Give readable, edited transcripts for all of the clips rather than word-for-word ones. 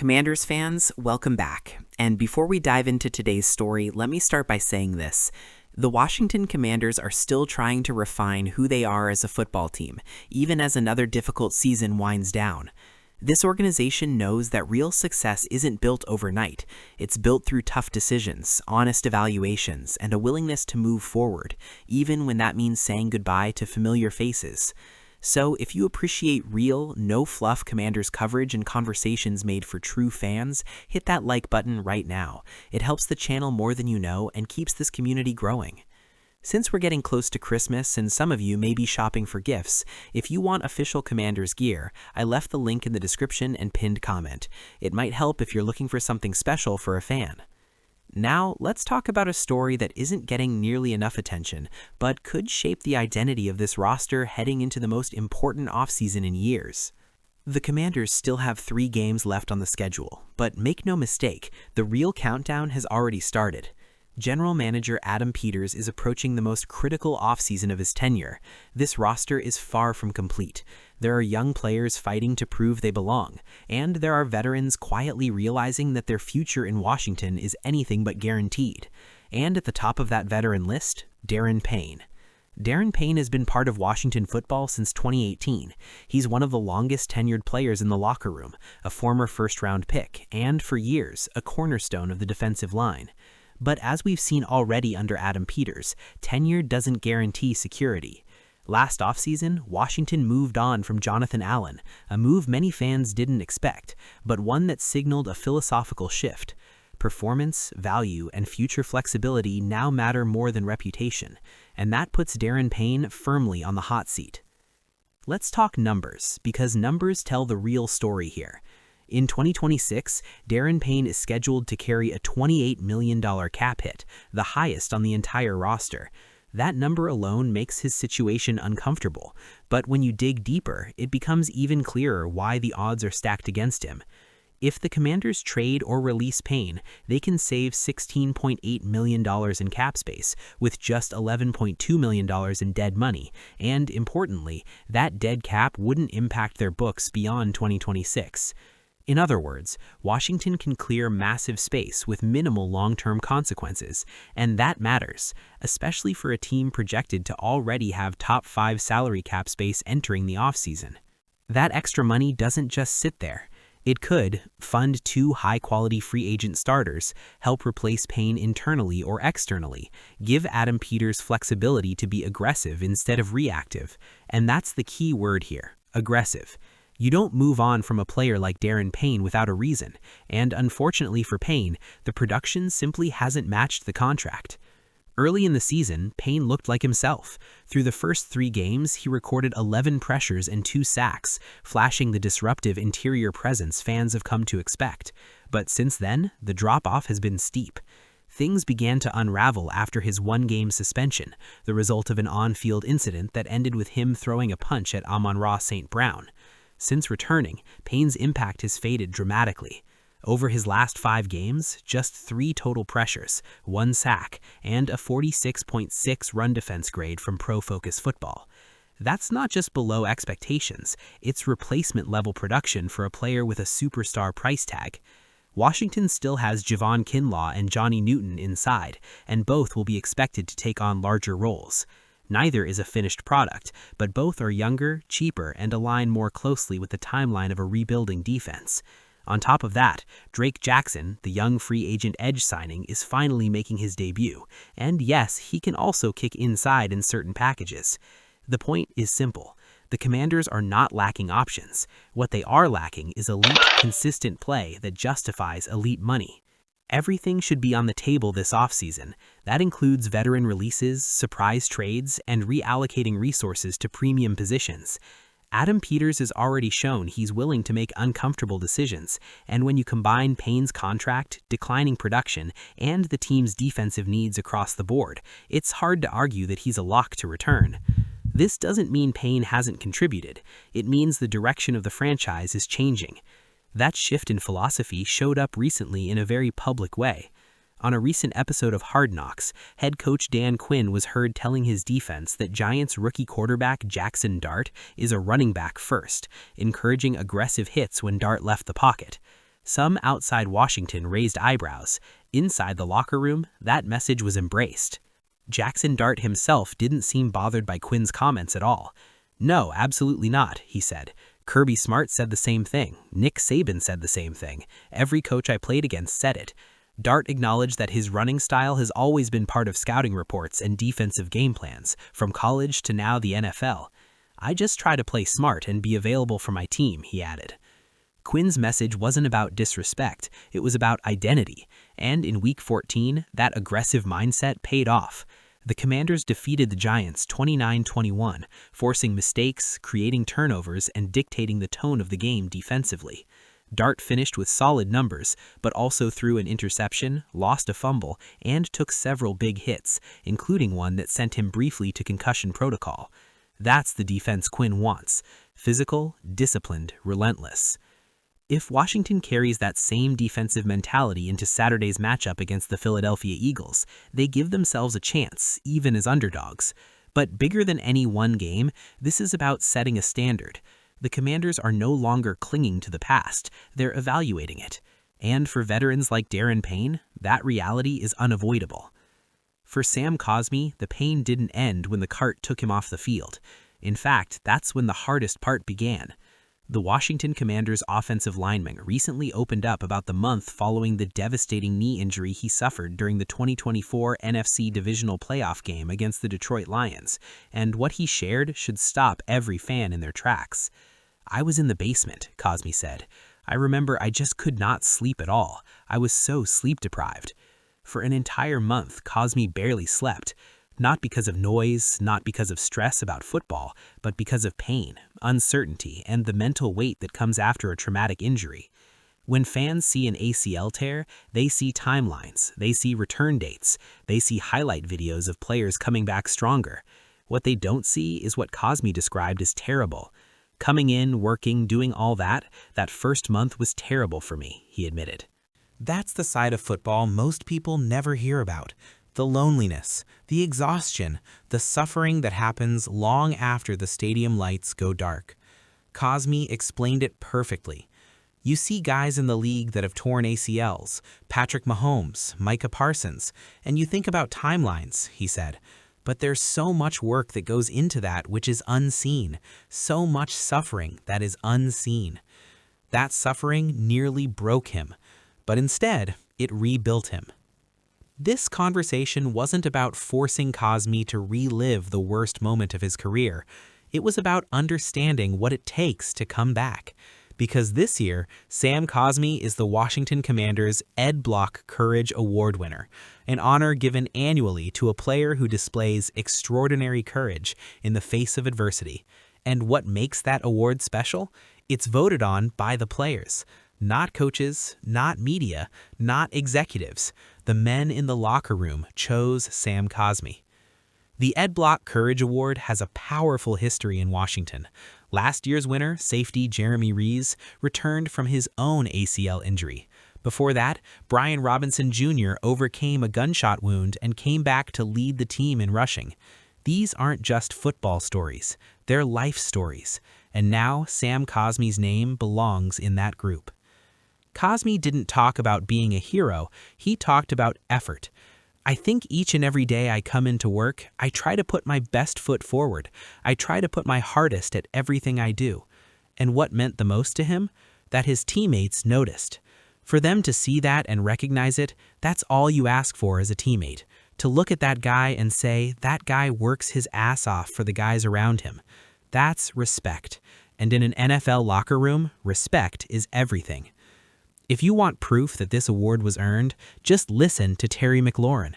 Commanders fans, welcome back. And before we dive into today's story, let me start by saying this. The Washington Commanders are still trying to refine who they are as a football team, even as another difficult season winds down. This organization knows that real success isn't built overnight. It's built through tough decisions, honest evaluations, and a willingness to move forward, even when that means saying goodbye to familiar faces. So, if you appreciate real, no-fluff Commanders coverage and conversations made for true fans, hit that like button right now. It helps the channel more than you know and keeps this community growing. Since we're getting close to Christmas and some of you may be shopping for gifts, if you want official Commanders gear, I left the link in the description and pinned comment. It might help if you're looking for something special for a fan. Now, let's talk about a story that isn't getting nearly enough attention, but could shape the identity of this roster heading into the most important offseason in years. The Commanders still have 3 games left on the schedule, but make no mistake, the real countdown has already started. General Manager Adam Peters is approaching the most critical offseason of his tenure. This roster is far from complete. There are young players fighting to prove they belong, and there are veterans quietly realizing that their future in Washington is anything but guaranteed. And at the top of that veteran list, Darren Payne. Darren Payne has been part of Washington football since 2018. He's one of the longest tenured players in the locker room, a former first-round pick, and for years, a cornerstone of the defensive line. But as we've seen already under Adam Peters, tenure doesn't guarantee security. Last offseason, Washington moved on from Jonathan Allen, a move many fans didn't expect, but one that signaled a philosophical shift. Performance, value, and future flexibility now matter more than reputation, and that puts Darren Payne firmly on the hot seat. Let's talk numbers, because numbers tell the real story here. In 2026, Darren Payne is scheduled to carry a $28 million cap hit, the highest on the entire roster. That number alone makes his situation uncomfortable, but when you dig deeper, it becomes even clearer why the odds are stacked against him. If the Commanders trade or release Payne, they can save $16.8 million in cap space, with just $11.2 million in dead money, and importantly, that dead cap wouldn't impact their books beyond 2026. In other words, Washington can clear massive space with minimal long-term consequences, and that matters, especially for a team projected to already have top 5 salary cap space entering the offseason. That extra money doesn't just sit there. It could fund 2 high-quality free agent starters, help replace Payne internally or externally, give Adam Peters flexibility to be aggressive instead of reactive, and that's the key word here, aggressive. You don't move on from a player like Darren Payne without a reason, and unfortunately for Payne, the production simply hasn't matched the contract. Early in the season, Payne looked like himself. Through the first 3 games, he recorded 11 pressures and 2 sacks, flashing the disruptive interior presence fans have come to expect. But since then, the drop-off has been steep. Things began to unravel after his 1-game suspension, the result of an on-field incident that ended with him throwing a punch at Amon-Ra St. Brown. Since returning, Payne's impact has faded dramatically. Over his last 5 games, just 3 total pressures, 1 sack, and a 46.6 run defense grade from Pro Focus Football. That's not just below expectations, it's replacement-level production for a player with a superstar price tag. Washington still has Javon Kinlaw and Johnny Newton inside, and both will be expected to take on larger roles. Neither is a finished product, but both are younger, cheaper, and align more closely with the timeline of a rebuilding defense. On top of that, Drake Jackson, the young free agent edge signing, is finally making his debut, and yes, he can also kick inside in certain packages. The point is simple. The Commanders are not lacking options. What they are lacking is elite, consistent play that justifies elite money. Everything should be on the table this offseason. That includes veteran releases, surprise trades, and reallocating resources to premium positions. Adam Peters has already shown he's willing to make uncomfortable decisions, and when you combine Payne's contract, declining production, and the team's defensive needs across the board, it's hard to argue that he's a lock to return. This doesn't mean Payne hasn't contributed. It means the direction of the franchise is changing. That shift in philosophy showed up recently in a very public way. On a recent episode of Hard Knocks, head coach Dan Quinn was heard telling his defense that Giants rookie quarterback Jackson Dart is a running back first, encouraging aggressive hits when Dart left the pocket. Some outside Washington raised eyebrows. Inside the locker room, that message was embraced. Jackson Dart himself didn't seem bothered by Quinn's comments at all. "No, absolutely not," he said. "Kirby Smart said the same thing. Nick Saban said the same thing. Every coach I played against said it." Dart acknowledged that his running style has always been part of scouting reports and defensive game plans, from college to now the NFL. "I just try to play smart and be available for my team," he added. Quinn's message wasn't about disrespect, it was about identity, and in Week 14, that aggressive mindset paid off. The Commanders defeated the Giants 29-21, forcing mistakes, creating turnovers, and dictating the tone of the game defensively. Dart finished with solid numbers, but also threw an interception, lost a fumble, and took several big hits, including one that sent him briefly to concussion protocol. That's the defense Quinn wants: physical, disciplined, relentless. If Washington carries that same defensive mentality into Saturday's matchup against the Philadelphia Eagles, they give themselves a chance, even as underdogs. But bigger than any one game, this is about setting a standard. The Commanders are no longer clinging to the past, they're evaluating it. And for veterans like Darren Payne, that reality is unavoidable. For Sam Cosmi, the pain didn't end when the cart took him off the field. In fact, that's when the hardest part began. The Washington Commanders' offensive lineman recently opened up about the month following the devastating knee injury he suffered during the 2024 NFC Divisional Playoff game against the Detroit Lions, and what he shared should stop every fan in their tracks. "I was in the basement," Cosmi said. "I remember I just could not sleep at all. I was so sleep-deprived." For an entire month, Cosmi barely slept. Not because of noise, not because of stress about football, but because of pain, uncertainty, and the mental weight that comes after a traumatic injury. When fans see an ACL tear, they see timelines, they see return dates, they see highlight videos of players coming back stronger. What they don't see is what Cosmi described as terrible. "Coming in, working, doing all that first month was terrible for me," he admitted. That's the side of football most people never hear about. The loneliness, the exhaustion, the suffering that happens long after the stadium lights go dark. Cosmi explained it perfectly. You see guys in the league that have torn ACLs, Patrick Mahomes, Micah Parsons, and you think about timelines, he said. But there's so much work that goes into that which is unseen, so much suffering that is unseen. That suffering nearly broke him, but instead, it rebuilt him. This conversation wasn't about forcing Cosmi to relive the worst moment of his career. It was about understanding what it takes to come back. Because this year, Sam Cosmi is the Washington Commanders' Ed Block Courage Award winner, an honor given annually to a player who displays extraordinary courage in the face of adversity. And what makes that award special? It's voted on by the players. Not coaches, not media, not executives. The men in the locker room chose Sam Cosmi. The Ed Block Courage Award has a powerful history in Washington. Last year's winner, safety Jeremy Rees, returned from his own ACL injury. Before that, Brian Robinson Jr. overcame a gunshot wound and came back to lead the team in rushing. These aren't just football stories, they're life stories. And now Sam Cosmi's name belongs in that group. Cosmi didn't talk about being a hero, he talked about effort. "I think each and every day I come into work, I try to put my best foot forward. I try to put my hardest at everything I do." And what meant the most to him? That his teammates noticed. For them to see that and recognize it, that's all you ask for as a teammate. To look at that guy and say, that guy works his ass off for the guys around him. That's respect. And in an NFL locker room, respect is everything. If you want proof that this award was earned, just listen to Terry McLaurin.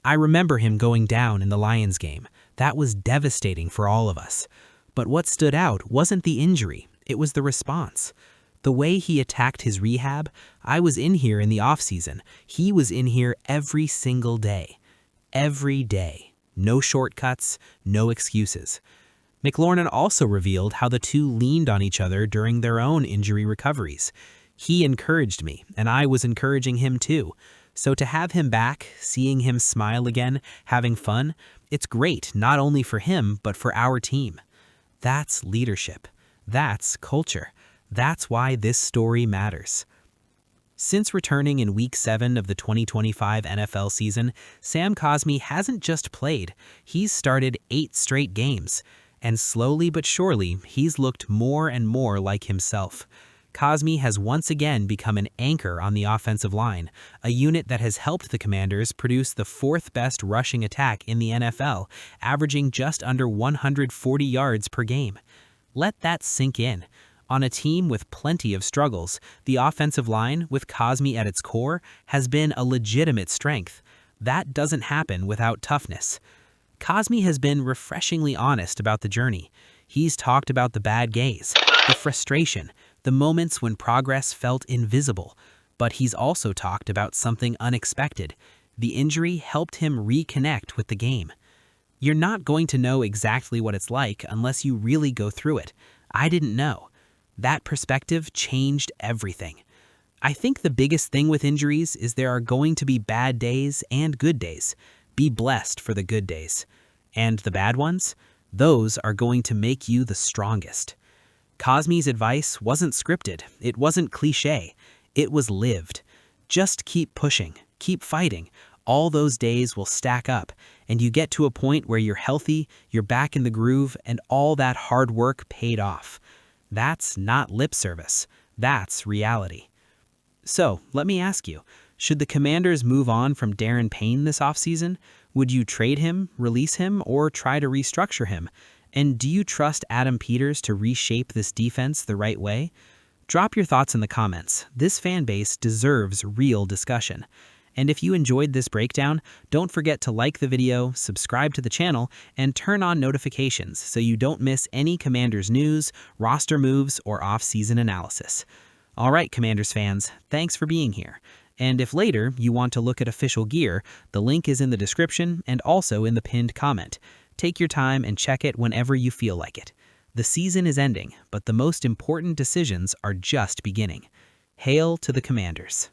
"I remember him going down in the Lions game. That was devastating for all of us. But what stood out wasn't the injury, it was the response. The way he attacked his rehab, I was in here in the offseason. He was in here every single day. Every day. No shortcuts, no excuses." McLaurin also revealed how the two leaned on each other during their own injury recoveries. "He encouraged me, and I was encouraging him too. So to have him back, seeing him smile again, having fun, it's great not only for him, but for our team." That's leadership. That's culture. That's why this story matters. Since returning in Week 7 of the 2025 NFL season, Sam Cosmi hasn't just played, he's started 8 straight games. And slowly but surely, he's looked more and more like himself. Cosmi has once again become an anchor on the offensive line, a unit that has helped the Commanders produce the 4th best rushing attack in the NFL, averaging just under 140 yards per game. Let that sink in. On a team with plenty of struggles, the offensive line, with Cosmi at its core, has been a legitimate strength. That doesn't happen without toughness. Cosmi has been refreshingly honest about the journey. He's talked about the bad days, the frustration, the moments when progress felt invisible. But he's also talked about something unexpected. The injury helped him reconnect with the game. You're not going to know exactly what it's like unless you really go through it. I didn't know. That perspective changed everything. I think the biggest thing with injuries is there are going to be bad days and good days. Be blessed for the good days. And the bad ones? Those are going to make you the strongest. Cosmi's advice wasn't scripted. It wasn't cliché. It was lived. Just keep pushing. Keep fighting. All those days will stack up, and you get to a point where you're healthy, you're back in the groove, and all that hard work paid off. That's not lip service. That's reality. So, let me ask you, should the Commanders move on from Darren Payne this offseason? Would you trade him, release him, or try to restructure him? And do you trust Adam Peters to reshape this defense the right way? Drop your thoughts in the comments. This fan base deserves real discussion. And if you enjoyed this breakdown, don't forget to like the video, subscribe to the channel, and turn on notifications so you don't miss any Commanders news, roster moves, or off-season analysis. All right, Commanders fans, thanks for being here. And if later you want to look at official gear, the link is in the description and also in the pinned comment. Take your time and check it whenever you feel like it. The season is ending, but the most important decisions are just beginning. Hail to the Commanders.